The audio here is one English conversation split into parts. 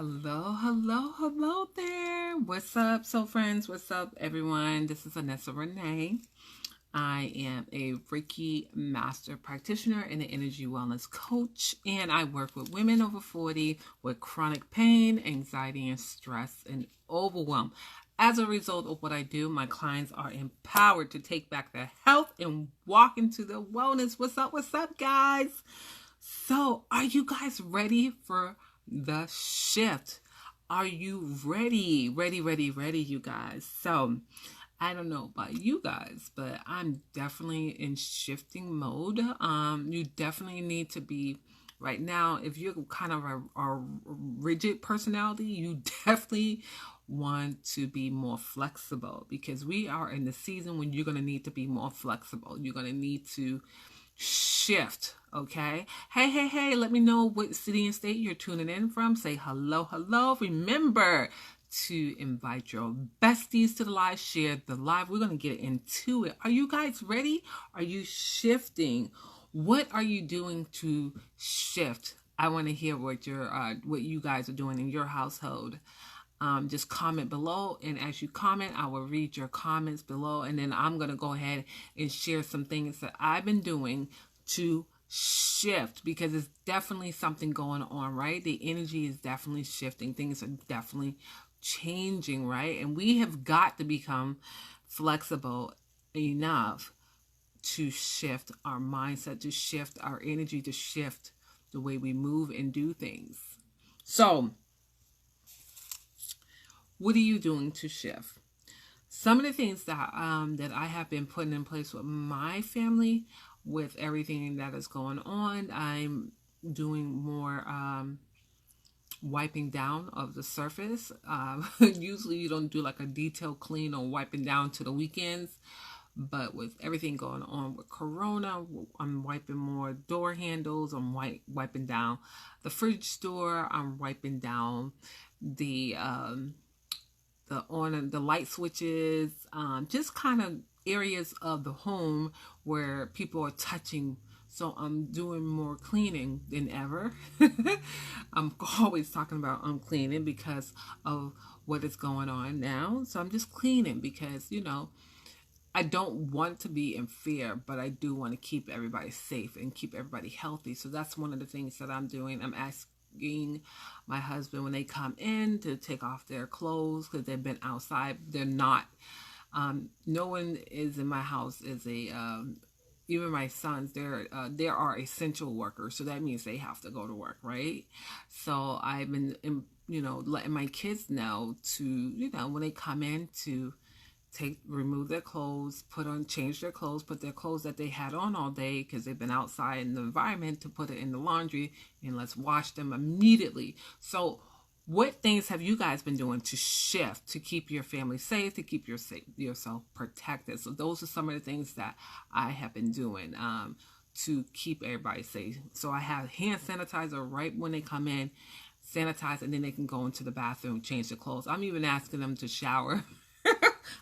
Hello there. What's up, soul friends? What's up, everyone? This is AnissaRenee. I am a Reiki master practitioner and an energy wellness coach, and I work with women over 40 with chronic pain, anxiety, and stress and overwhelm. As a result of what I do, my clients are empowered to take back their health and walk into their wellness. What's up, guys? So, are you guys ready for the shift? Are you ready? Ready, you guys. So, I don't know about you guys, but I'm definitely in shifting mode. You definitely need to be right now. If you're kind of a rigid personality, you definitely want to be more flexible, because we are in the season when you're going to need to be more flexible. You're going to need to shift. Okay. Hey, let me know what city and state you're tuning in from. Say hello. Remember to invite your besties to the live. Share the live. We're going to get into it. Are you guys ready? Are you shifting? What are you doing to shift? I want to hear what you guys are doing in your household. Just comment below, and as you comment, I will read your comments below, and then I'm going to go ahead and share some things that I've been doing to shift, because it's definitely something going on, right? The energy is definitely shifting. Things are definitely changing, right? And we have got to become flexible enough to shift our mindset, to shift our energy, to shift the way we move and do things. So, what are you doing to shift? Some of the things that I have been putting in place with my family, with everything that is going on, I'm doing more wiping down of the surface. Usually you don't do like a detailed clean or wiping down to the weekends, but with everything going on with Corona, I'm wiping more door handles. I'm wiping down the fridge door. I'm wiping down the light switches, just kind of areas of the home where people are touching. So I'm doing more cleaning than ever. I'm always talking about cleaning because of what is going on now. So I'm just cleaning because, I don't want to be in fear, but I do want to keep everybody safe and keep everybody healthy. So that's one of the things that I'm doing. I'm asking my husband when they come in to take off their clothes, because they've been outside. They're not. No one is in my house is even my sons. They are essential workers, so that means they have to go to work, right? So I've been, letting my kids know to, when they come in, to remove their clothes, change their clothes, put their clothes that they had on all day because they've been outside in the environment, to put it in the laundry, and let's wash them immediately. So what things have you guys been doing to shift, to keep your family safe, to keep yourself protected? So those are some of the things that I have been doing to keep everybody safe. So I have hand sanitizer right when they come in, sanitize, and then they can go into the bathroom, change their clothes. I'm even asking them to shower.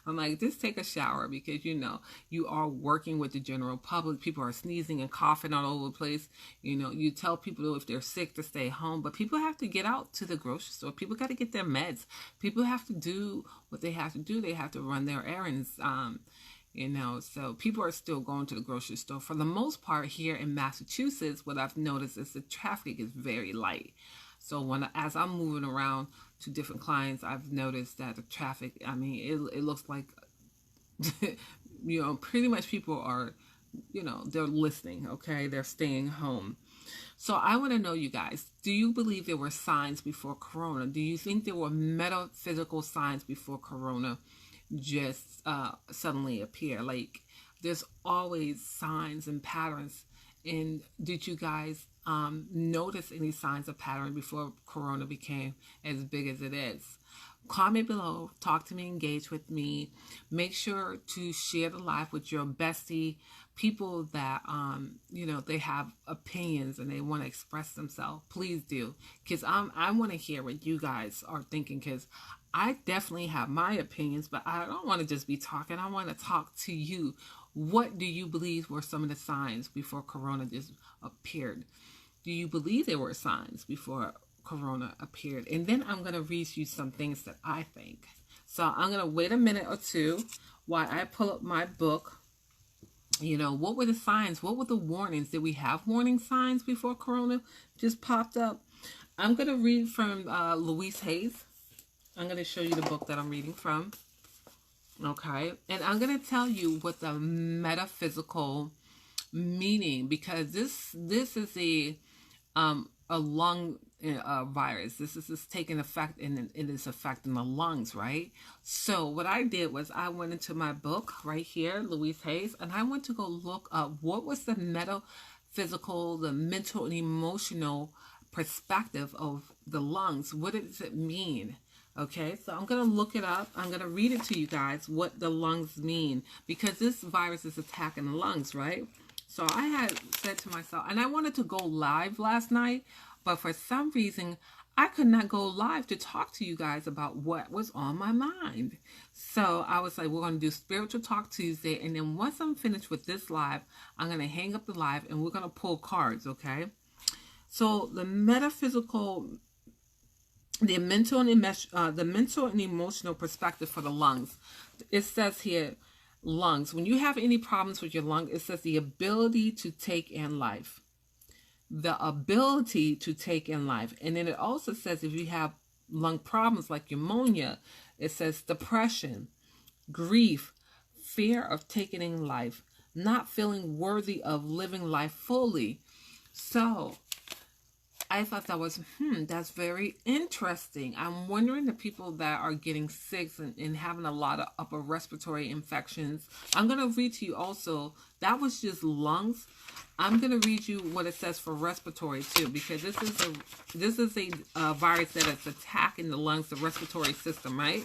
I'm like, just take a shower, because you are working with the general public. People are sneezing and coughing all over the place. You tell people if they're sick to stay home, but people have to get out to the grocery store. People got to get their meds. People have to do what they have to do. They have to run their errands. So people are still going to the grocery store. For the most part here in Massachusetts, what I've noticed is the traffic is very light. So as I'm moving around to different clients, I've noticed that the traffic, it looks like, pretty much people are, they're listening, okay? They're staying home. So I want to know, you guys, do you believe there were signs before Corona? Do you think there were metaphysical signs before Corona just suddenly appear? Like, there's always signs and patterns. And did you guys notice any signs of pattern before Corona became as big as it is? Comment below, talk to me, engage with me. Make sure to share the live with your bestie, people that, they have opinions and they want to express themselves. Please do, because I want to hear what you guys are thinking, because I definitely have my opinions, but I don't want to just be talking. I want to talk to you. What do you believe were some of the signs before Corona just appeared? Do you believe there were signs before Corona appeared. And then I'm going to read you some things that I think. So I'm going to wait a minute or two while I pull up my book. You know, what were the signs? What were the warnings? Did we have warning signs before Corona just popped up? I'm going to read from Louise Hayes. I'm going to show you the book that I'm reading from. Okay. And I'm going to tell you what the metaphysical meaning, because this is a lung virus. This is taking effect and it is affecting the lungs, right? So what I did was I went into my book right here, Louise Hayes, and I went to go look up what was the metaphysical, the mental and emotional perspective of the lungs. What does it mean? Okay, so I'm going to look it up. I'm going to read it to you guys, what the lungs mean, because this virus is attacking the lungs, right? So I had said to myself, and I wanted to go live last night, but for some reason, I could not go live to talk to you guys about what was on my mind. So I was like, we're going to do Spiritual Talk Tuesday, and then once I'm finished with this live, I'm going to hang up the live, and we're going to pull cards, okay? So the metaphysical, the mental and emotional perspective for the lungs. It says here, lungs. When you have any problems with your lung, it says the ability to take in life. The ability to take in life. And then it also says if you have lung problems like pneumonia, it says depression, grief, fear of taking in life, not feeling worthy of living life fully. So I thought that was, that's very interesting. I'm wondering the people that are getting sick and having a lot of upper respiratory infections. I'm going to read to you also, that was just lungs. I'm going to read you what it says for respiratory too, because this is a virus that is attacking the lungs, the respiratory system, right?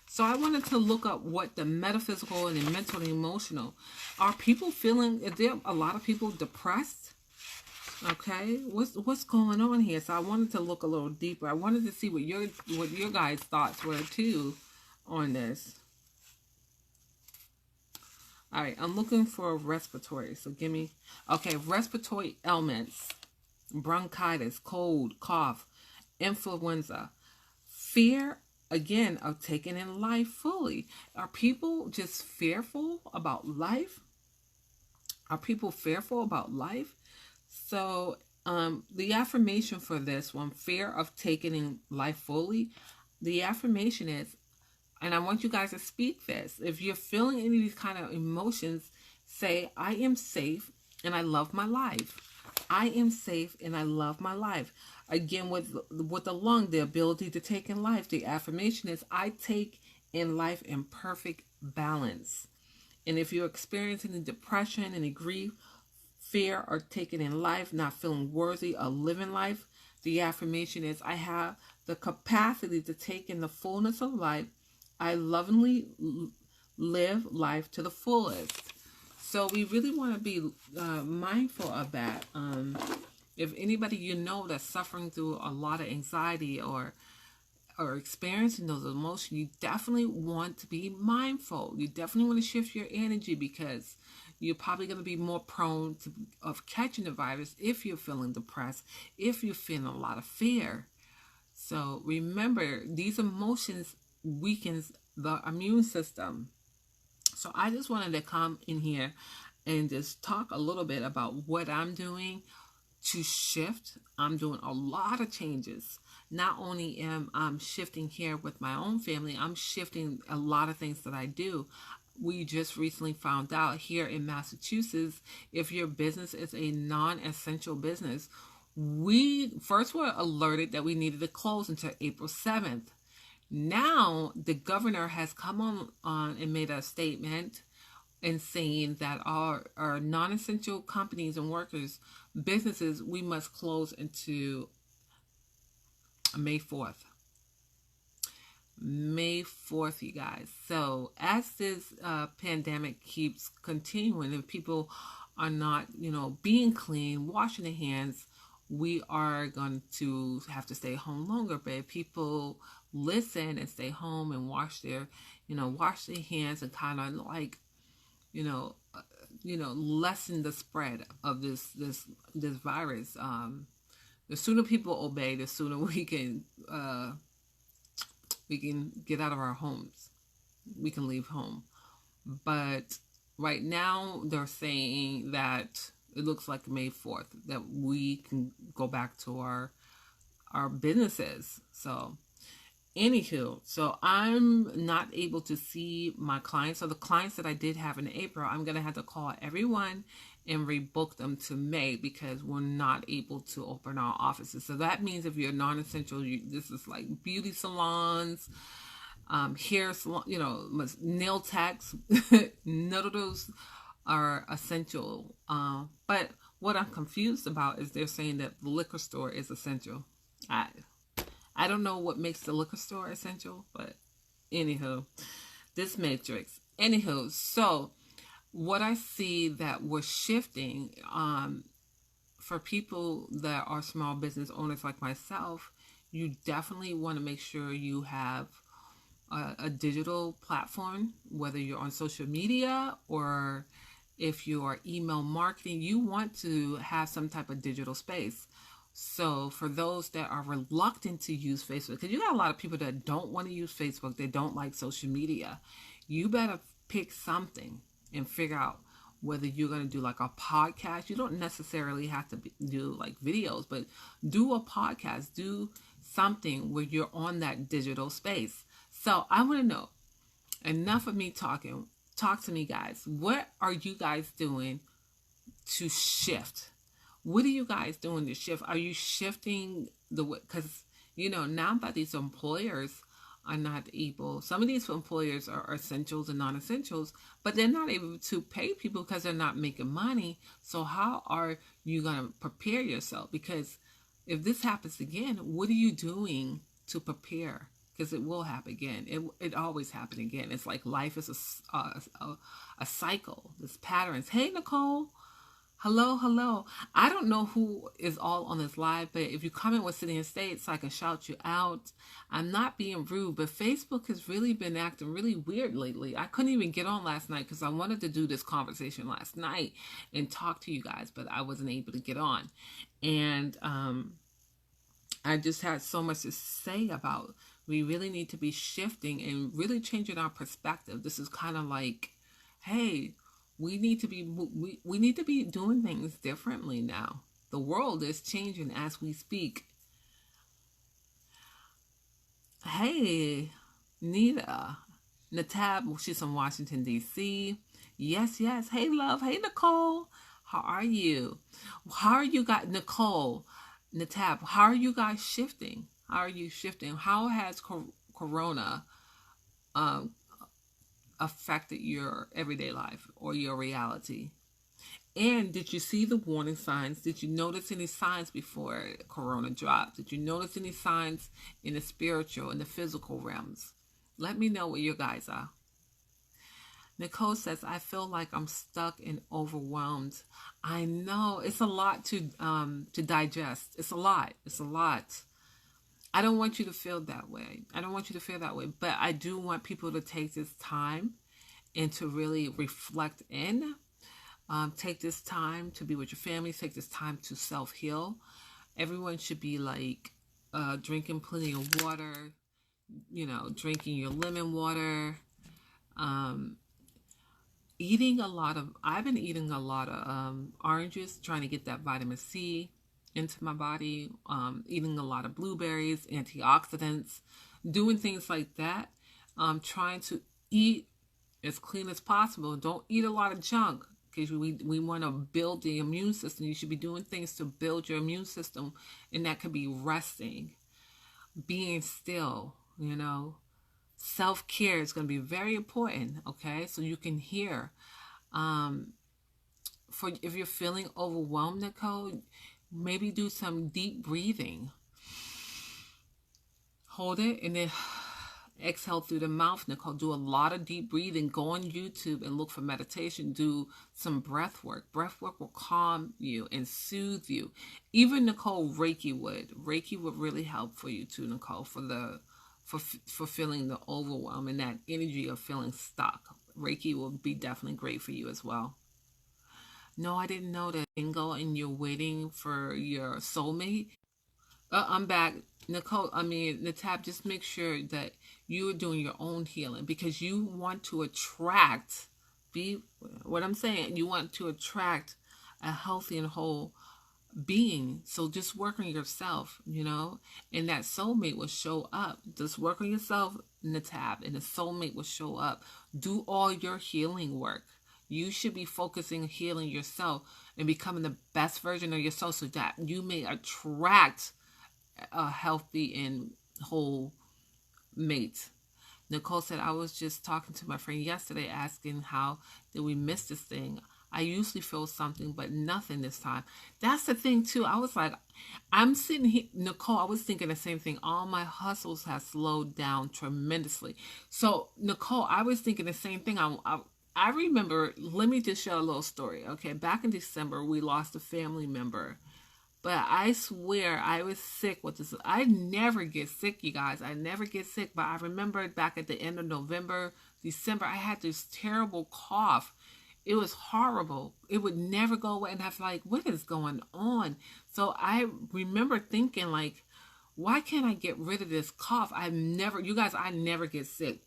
So I wanted to look up what the metaphysical and the mental and emotional. Are people feeling, is there a lot of people depressed? Okay, what's going on here? So I wanted to look a little deeper. I wanted to see what your guys' thoughts were too on this. All right, I'm looking for respiratory. So give me, okay, respiratory ailments, bronchitis, cold, cough, influenza, fear, again, of taking in life fully. Are people just fearful about life? Are people fearful about life? So the affirmation for this one, fear of taking in life fully, the affirmation is, and I want you guys to speak this. If you're feeling any of these kind of emotions, say, I am safe and I love my life. I am safe and I love my life. Again, with the lung, the ability to take in life, the affirmation is, I take in life in perfect balance. And if you're experiencing any depression, any grief, fear, or taking in life, not feeling worthy of living life, the affirmation is, I have the capacity to take in the fullness of life. I lovingly live life to the fullest. So we really want to be mindful of that. If anybody you know that's suffering through a lot of anxiety or experiencing those emotions, you definitely want to be mindful. You definitely want to shift your energy, because you're probably going to be more prone of catching the virus if you're feeling depressed, if you're feeling a lot of fear. So remember, these emotions weakens the immune system. So I just wanted to come in here and just talk a little bit about what I'm doing to shift. I'm doing a lot of changes. Not only am I shifting here with my own family, I'm shifting a lot of things that I do. We just recently found out here in Massachusetts, if your business is a non-essential business, we first were alerted that we needed to close until April 7th. Now, the governor has come on and made a statement and saying that our non-essential companies and workers, businesses, we must close into May 4th. May 4th, you guys. So as this pandemic keeps continuing and people are not, being clean, washing their hands, we are going to have to stay home longer. But if people listen and stay home and wash their hands and kind of like, lessen the spread of this virus, The sooner people obey, the sooner we can get out of our homes. We can leave home. But right now, they're saying that it looks like May 4th that we can go back to our businesses. So, anywho, so I'm not able to see my clients. So the clients that I did have in April, I'm gonna have to call everyone and rebook them to May because we're not able to open our offices. So that means if you're non-essential, this is like beauty salons, hair salon, nail techs. None of those are essential. But what I'm confused about is they're saying that the liquor store is essential. I don't know what makes the liquor store essential, but anywho, this matrix. Anywho, so what I see that we're shifting for people that are small business owners like myself, you definitely want to make sure you have a digital platform, whether you're on social media or if you are email marketing, you want to have some type of digital space. So for those that are reluctant to use Facebook, because you got a lot of people that don't want to use Facebook, they don't like social media, you better pick something and figure out whether you're going to do like a podcast. You don't necessarily have to do like videos, but do a podcast, do something where you're on that digital space. So I want to know, enough of me talking, talk to me guys. What are you guys doing to shift? What are you guys doing to shift? Are you shifting because, now that these employers are not able, some of these employers are essentials and non-essentials, but they're not able to pay people because they're not making money. So how are you going to prepare yourself? Because if this happens again, what are you doing to prepare? Because it will happen again. It always happens again. It's like life is a cycle. There's patterns. Hey, Nicole. Hello. I don't know who is all on this live, but if you comment with city and state so I can shout you out. I'm not being rude, but Facebook has really been acting really weird lately. I couldn't even get on last night because I wanted to do this conversation last night and talk to you guys, but I wasn't able to get on. And I just had so much to say about we really need to be shifting and really changing our perspective. This is kind of like, hey, we need to be doing things differently now. The world is changing as we speak. Hey, Nita, Natab, she's from Washington, D.C. Yes. Hey, love. Hey, Nicole. How are you? How are you guys, Nicole, Natab, how are you guys shifting? How are you shifting? How has Corona affected your everyday life or your reality? And did you see the warning signs? Did you notice any signs before Corona dropped? Did you notice any signs in the spiritual and the physical realms? Let me know where you guys are. Nicole says, I feel like I'm stuck and overwhelmed. I know it's a lot to digest. It's a lot. I don't want you to feel that way. But I do want people to take this time and to really reflect in. Take this time to be with your family. Take this time to self-heal. Everyone should be like drinking plenty of water, drinking your lemon water. I've been eating a lot of oranges, trying to get that vitamin C into my body, eating a lot of blueberries, antioxidants, doing things like that, trying to eat as clean as possible. Don't eat a lot of junk because we want to build the immune system. You should be doing things to build your immune system, and that could be resting, being still, Self-care is going to be very important, okay? So you can hear. If you're feeling overwhelmed, Nicole, maybe do some deep breathing. Hold it and then exhale through the mouth, Nicole. Do a lot of deep breathing. Go on YouTube and look for meditation. Do some breath work. Breath work will calm you and soothe you. Even, Nicole, Reiki would. Reiki would really help for you too, Nicole, for feeling the overwhelm and that energy of feeling stuck. Reiki will be definitely great for you as well. No, I didn't know that single and you're waiting for your soulmate. I'm back. Nicole, Natab, just make sure that you're doing your own healing because you want to attract, be what I'm saying, you want to attract a healthy and whole being. So just work on yourself, and that soulmate will show up. Just work on yourself, Natab, and the soulmate will show up. Do all your healing work. You should be focusing on healing yourself and becoming the best version of yourself so that you may attract a healthy and whole mate. Nicole said, I was just talking to my friend yesterday asking how did we miss this thing. I usually feel something, but nothing this time. That's the thing, too. I was like, I'm sitting here, Nicole, I was thinking the same thing. All my hustles have slowed down tremendously. So, Nicole, I was thinking the same thing. I remember, let me just share a little story. Okay, back in December, we lost a family member. But I swear I was sick with this. I never get sick, you guys. I never get sick. But I remember back at the end of November, December, I had this terrible cough. It was horrible. It would never go away. And I was like, what is going on? So I remember thinking, like, why can't I get rid of this cough? I never get sick.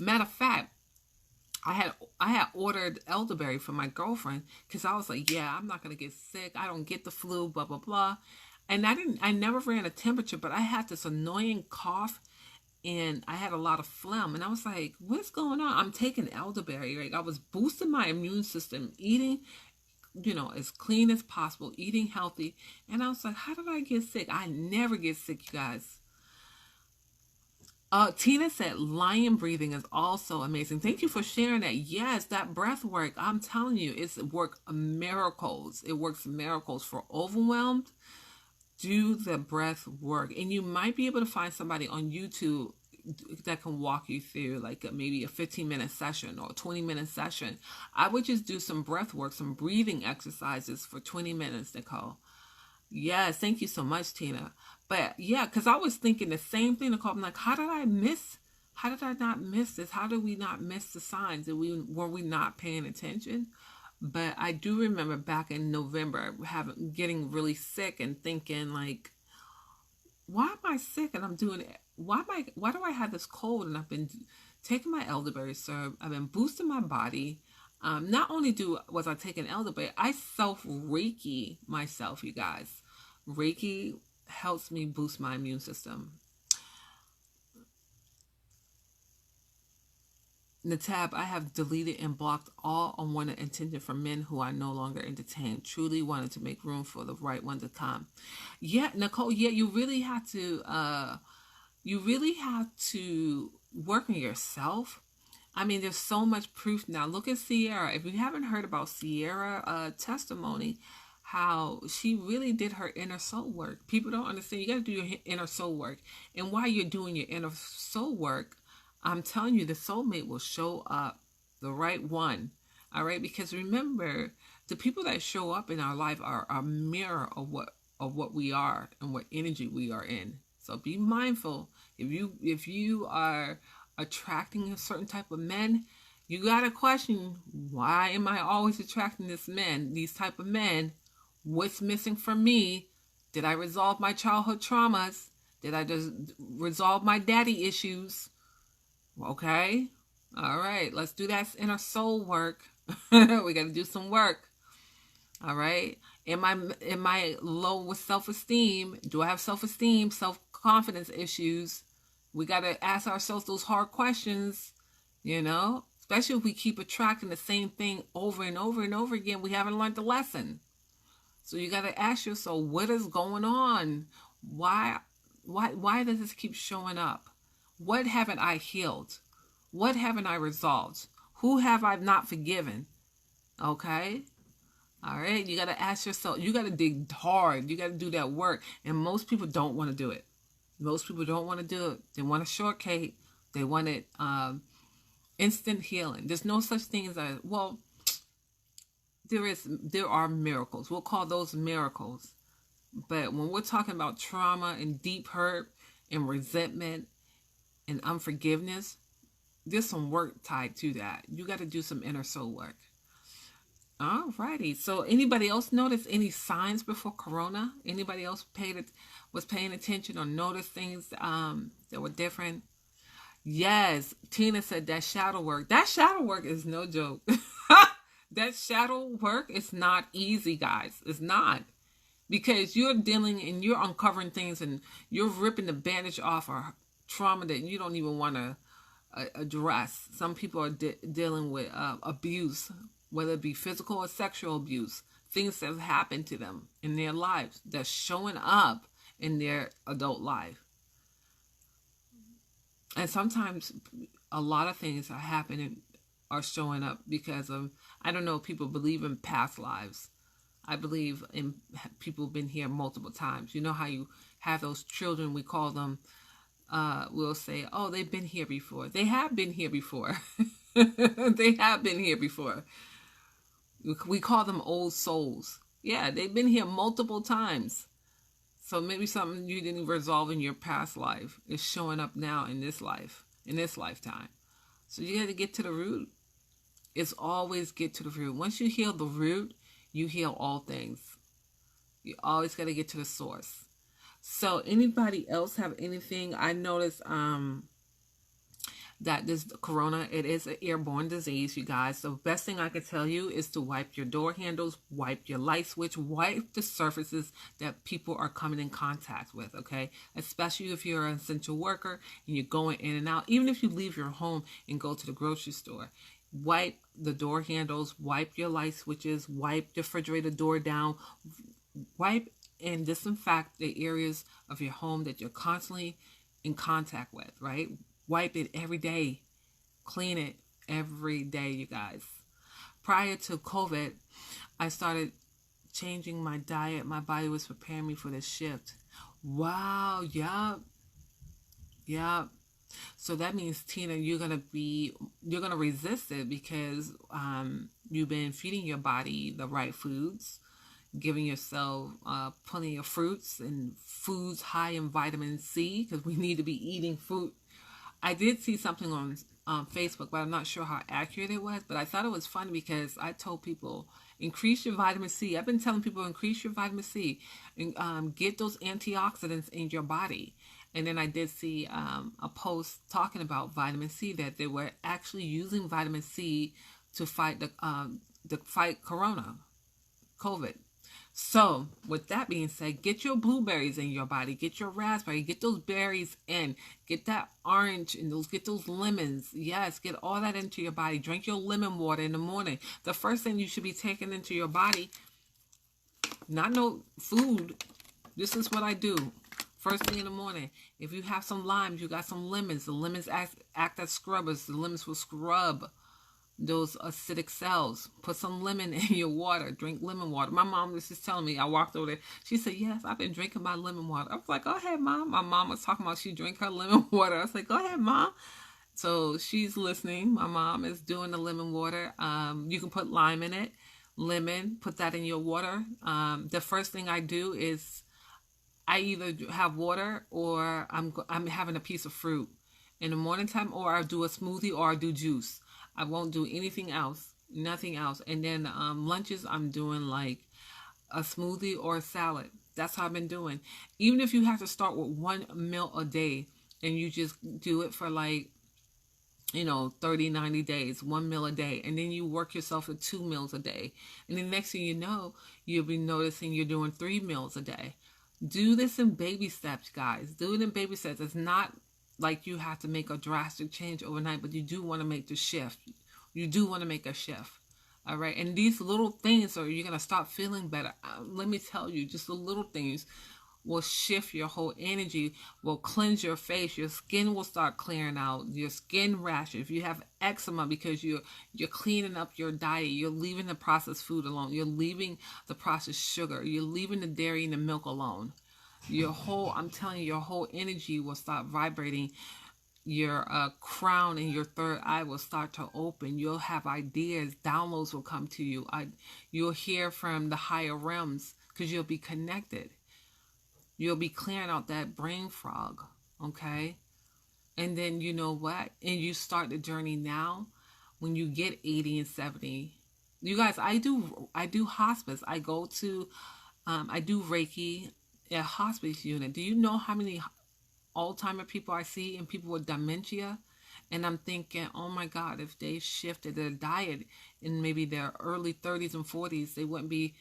Matter of fact, I had ordered elderberry for my girlfriend because I was like, yeah, I'm not gonna get sick. I don't get the flu, blah blah blah. And I never ran a temperature, but I had this annoying cough, and I had a lot of phlegm. And I was like, what's going on? I'm taking elderberry. Like I was boosting my immune system, eating, as clean as possible, eating healthy. And I was like, how did I get sick? I never get sick, you guys. Tina said lion breathing is also amazing. Thank you for sharing that. Yes, that breath work, I'm telling you, it's work miracles. It works miracles for overwhelmed. Do the breath work. And you might be able to find somebody on YouTube that can walk you through like maybe a 15-minute session or a 20-minute session. I would just do some breath work, some breathing exercises for 20 minutes, Nicole. Yes, thank you so much, Tina. But yeah, because I was thinking the same thing, Nicole. I'm like, how did I not miss this? How did we not miss the signs? Were we not paying attention? But I do remember back in November getting really sick and thinking like, why am I sick? And I'm doing it. Why do I have this cold? And I've been taking my elderberry syrup. I've been boosting my body. Not only was I taking elderberry, I self-Reiki myself, you guys. Reiki helps me boost my immune system. Natab, I have deleted and blocked all unwanted attention from men who I no longer entertain. Truly wanted to make room for the right one to come. Yeah, Nicole, yeah, you really have to work on yourself. I mean, there's so much proof now. Look at Sierra. If you haven't heard about Sierra testimony, how she really did her inner soul work. People don't understand. You got to do your inner soul work. And while you're doing your inner soul work, I'm telling you, the soulmate will show up, the right one. All right? Because remember, the people that show up in our life are a mirror of what we are and what energy we are in. So be mindful. If you are attracting a certain type of men, you got to question, why am I always attracting these type of men? What's missing from me? Did I resolve my childhood traumas? Did I just resolve my daddy issues? Okay. All right. Let's do that inner soul work. We got to do some work. All right. Am I low with self-esteem? Do I have self-esteem, self-confidence issues? We got to ask ourselves those hard questions, especially if we keep attracting the same thing over and over and over again. We haven't learned the lesson. So you got to ask yourself, what is going on? Why does this keep showing up? What haven't I healed? What haven't I resolved? Who have I not forgiven? Okay? All right? You got to ask yourself. You got to dig hard. You got to do that work. And most people don't want to do it. Most people don't want to do it. They want a shortcut. They want it instant healing. There's no such thing as there are miracles. We'll call those miracles. But when we're talking about trauma and deep hurt and resentment and unforgiveness, there's some work tied to that. You got to do some inner soul work. Alrighty. So anybody else notice any signs before Corona? Anybody else was paying attention or noticed things that were different? Yes, Tina said that shadow work. That shadow work is no joke. That shadow work is not easy, guys. It's not. Because you're dealing and you're uncovering things and you're ripping the bandage off or trauma that you don't even want to address. Some people are dealing with abuse, whether it be physical or sexual abuse, things that have happened to them in their lives that's showing up in their adult life. And sometimes a lot of things are happening, are showing up because of, I don't know if people believe in past lives. I believe in people been here multiple times. You know how you have those children, we call them, we'll say, oh, they've been here before. They have been here before. They have been here before. We call them old souls. Yeah, they've been here multiple times. So maybe something you didn't resolve in your past life is showing up now in this life, in this lifetime. So you got to get to the root. It's always get to the root. Once you heal the root, you heal all things. You always got to get to the source. So anybody else have anything? I noticed that this corona, it is an airborne disease, you guys. So the best thing I can tell you is to wipe your door handles, wipe your light switch, wipe the surfaces that people are coming in contact with, okay? Especially if you're an essential worker and you're going in and out. Even if you leave your home and go to the grocery store, wipe the door handles, wipe your light switches, wipe the refrigerator door down, wipe and disinfect the areas of your home that you're constantly in contact with, right? Wipe it every day. Clean it every day, you guys. Prior to COVID, I started changing my diet. My body was preparing me for this shift. Wow, yeah. So that means, Tina, you're gonna resist it because you've been feeding your body the right foods, giving yourself plenty of fruits and foods high in vitamin C, because we need to be eating food. I did see something on Facebook, but I'm not sure how accurate it was. But I thought it was funny because I told people, increase your vitamin C. I've been telling people, increase your vitamin C and get those antioxidants in your body. And then I did see a post talking about vitamin C, that they were actually using vitamin C to fight the fight Corona, COVID. So, with that being said, get your blueberries in your body, get your raspberry, get those berries in, get that orange and get those lemons. Yes, get all that into your body. Drink your lemon water in the morning. The first thing you should be taking into your body, not no food. This is what I do. First thing in the morning, if you have some limes, you got some lemons. The lemons act as scrubbers. The lemons will scrub those acidic cells. Put some lemon in your water. Drink lemon water. My mom was just telling me, I walked over there. She said, yes, I've been drinking my lemon water. I was like, go ahead, Mom. My mom was talking about she drink her lemon water. I was like, go ahead, Mom. So she's listening. My mom is doing the lemon water. You can put lime in it. Lemon. Put that in your water. The first thing I do is I either have water or I'm having a piece of fruit in the morning time, or I'll do a smoothie or I'll do juice. I won't do anything else, nothing else. And then lunches, I'm doing like a smoothie or a salad. That's how I've been doing. Even if you have to start with one meal a day and you just do it for like, 30, 90 days, one meal a day. And then you work yourself to 2 meals a day. And then next thing you know, you'll be noticing you're doing 3 meals a day. Do this in baby steps, guys. Do it in baby steps. It's not like you have to make a drastic change overnight, but you do want to make the shift. You do want to make a shift. All right. And these little things are, you're going to start feeling better. Let me tell you, just the little things will shift your whole energy, will cleanse your face. Your skin will start clearing out. Your skin rash. If you have eczema, because you're cleaning up your diet, you're leaving the processed food alone. You're leaving the processed sugar. You're leaving the dairy and the milk alone. I'm telling you, your whole energy will start vibrating. Your crown and your third eye will start to open. You'll have ideas. Downloads will come to you. You'll hear from the higher realms because you'll be connected. You'll be clearing out that brain fog, okay? And then you know what? And you start the journey now. When you get 80 and 70, You guys, I do hospice. I go to I do Reiki at hospice unit. Do you know how many Alzheimer people I see and people with dementia? And I'm thinking, oh my God, if they shifted their diet in maybe their early 30s and 40s, they wouldn't be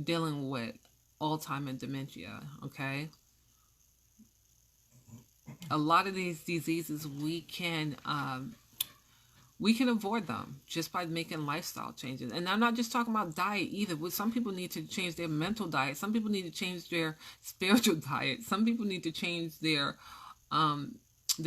dealing with Alzheimer and dementia, okay? A lot of these diseases we can avoid them just by making lifestyle changes. And I'm not just talking about diet either. Some people need to change their mental diet. Some people need to change their spiritual diet. Some people need to change their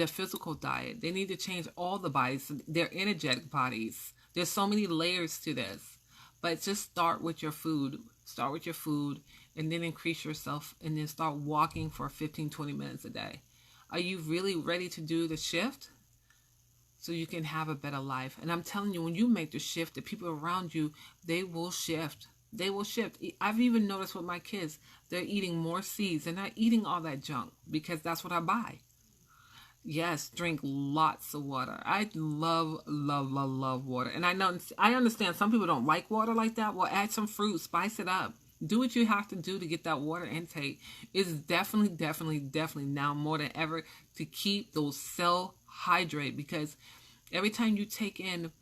physical diet. They need to change all the bodies, their energetic bodies. There's so many layers to this. But just start with your food. Start with your food and then increase yourself and then start walking for 15, 20 minutes a day. Are you really ready to do the shift? So you can have a better life. And I'm telling you, when you make the shift, the people around you, they will shift. They will shift. I've even noticed with my kids, they're eating more seeds. They're not eating all that junk because that's what I buy. Yes, drink lots of water. I love, love, love, love water. And I understand some people don't like water like that. Well, add some fruit, spice it up. Do what you have to do to get that water intake. It's definitely, definitely, definitely now more than ever to keep those cells hydrated, because everything you take in,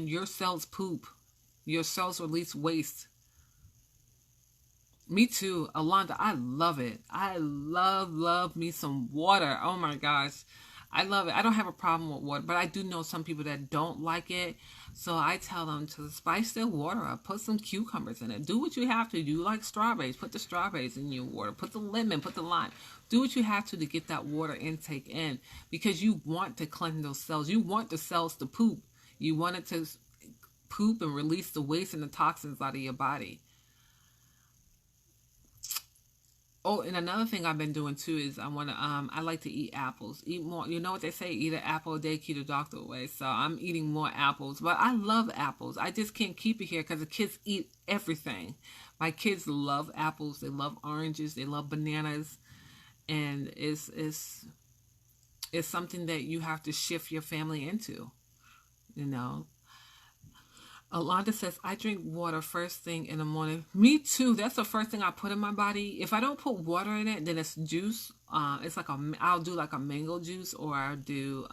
your cells poop. Your cells release waste. Me too, Alonda. I love it. I love me some water. Oh my gosh. I love it. I don't have a problem with water, but I do know some people that don't like it. So I tell them to spice their water up. Put some cucumbers in it. Do what you have to. Do you like strawberries? Put the strawberries in your water. Put the lemon. Put the lime. Do what you have to get that water intake in, because you want to cleanse those cells. You want the cells to poop. You want it to poop and release the waste and the toxins out of your body. Oh, and another thing I've been doing too is I like to eat apples. Eat more. You know what they say? Eat an apple a day, keep the doctor away. So I'm eating more apples. But I love apples. I just can't keep it here because the kids eat everything. My kids love apples. They love oranges. They love bananas. And it's something that you have to shift your family into, you know. Alonda says, I drink water first thing in the morning. Me too. That's the first thing I put in my body. If I don't put water in it, then it's juice. It's like I'll do like a mango juice, or I'll do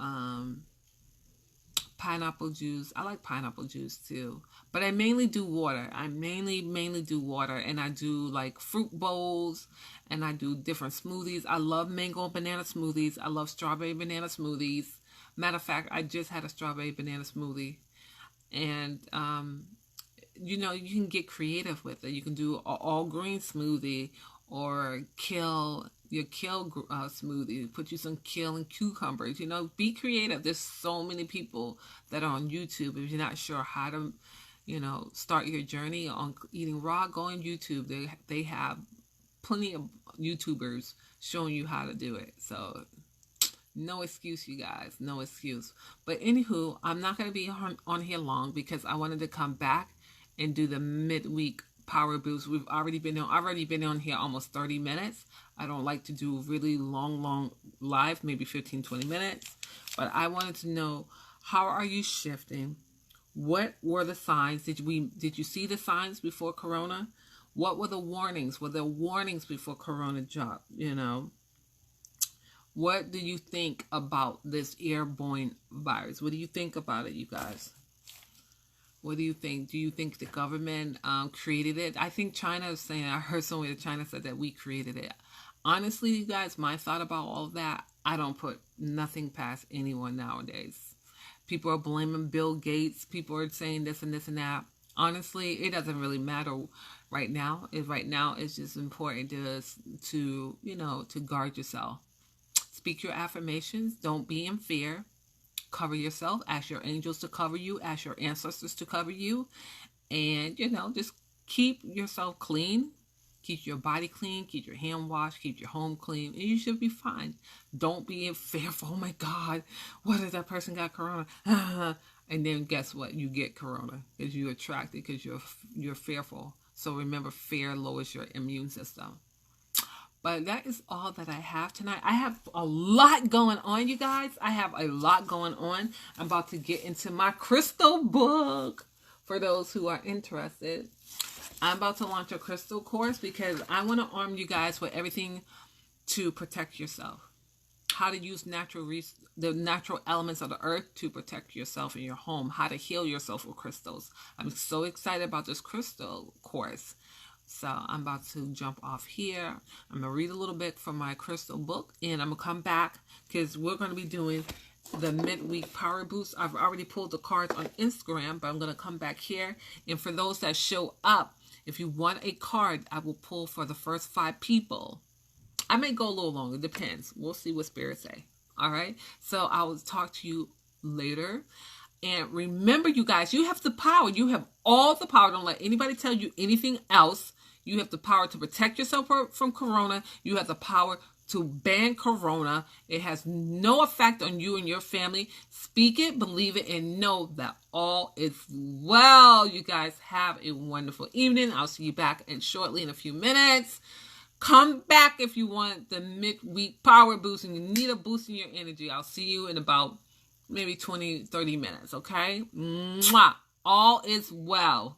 pineapple juice. I like pineapple juice too. But I mainly do water. I mainly do water. And I do like fruit bowls. And I do different smoothies. I love mango and banana smoothies. I love strawberry banana smoothies. Matter of fact, I just had a strawberry banana smoothie. And, you know, you can get creative with it. You can do an all green smoothie, or kale smoothie. Put you some kale and cucumbers. You know, be creative. There's so many people that are on YouTube. If you're not sure how to, you know, start your journey on eating raw, go on YouTube. They have plenty of YouTubers showing you how to do it. So no excuse, you guys. No excuse. But anywho, I'm not going to be on here long because I wanted to come back and do the midweek power boost. I've already been on here almost 30 minutes. I don't like to do really long live, maybe 15, 20 minutes. But I wanted to know, how are you shifting? What were the signs? Did you see the signs before Corona? What were the warnings? Were there warnings before Corona dropped? You know, what do you think about this airborne virus? What do you think about it, you guys? What do you think? Do you think the government created it? I think China is saying, I heard somewhere that China said that we created it. Honestly, you guys, my thought about all of that, I don't put nothing past anyone nowadays. People are blaming Bill Gates. People are saying this and this and that. Honestly, it doesn't really matter right now. Right now, it's just important to you know, to guard yourself. Speak your affirmations. Don't be in fear. Cover yourself. Ask your angels to cover you. Ask your ancestors to cover you. And, you know, just keep yourself clean. Keep your body clean. Keep your hand washed. Keep your home clean. And you should be fine. Don't be in fearful. Oh, my God. What if that person got corona? And then guess what? You get corona because you attract it because you're fearful. So remember, fear lowers your immune system. But that is all that I have tonight. I have a lot going on, you guys. I have a lot going on. I'm about to get into my crystal book for those who are interested, I'm about to launch a crystal course because I want to arm you guys with everything to protect yourself. How to use the natural elements of the earth to protect yourself in your home. How to heal yourself with crystals. I'm so excited about this crystal course. So I'm about to jump off here. I'm going to read a little bit from my crystal book, and I'm going to come back because we're going to be doing the midweek power boost. I've already pulled the cards on Instagram, but I'm going to come back here. And for those that show up, if you want a card, I will pull for the first 5 people. I may go a little longer. It depends. We'll see what spirits say. All right. So I will talk to you later. And remember, you guys, you have the power. You have all the power. Don't let anybody tell you anything else. You have the power to protect yourself from corona. You have the power to ban corona. It has no effect on you and your family. Speak it, believe it, and know that all is well. You guys have a wonderful evening. I'll see you back shortly in a few minutes. Come back if you want the midweek power boost and you need a boost in your energy. I'll see you in about maybe 20, 30 minutes, okay? Mwah. All is well.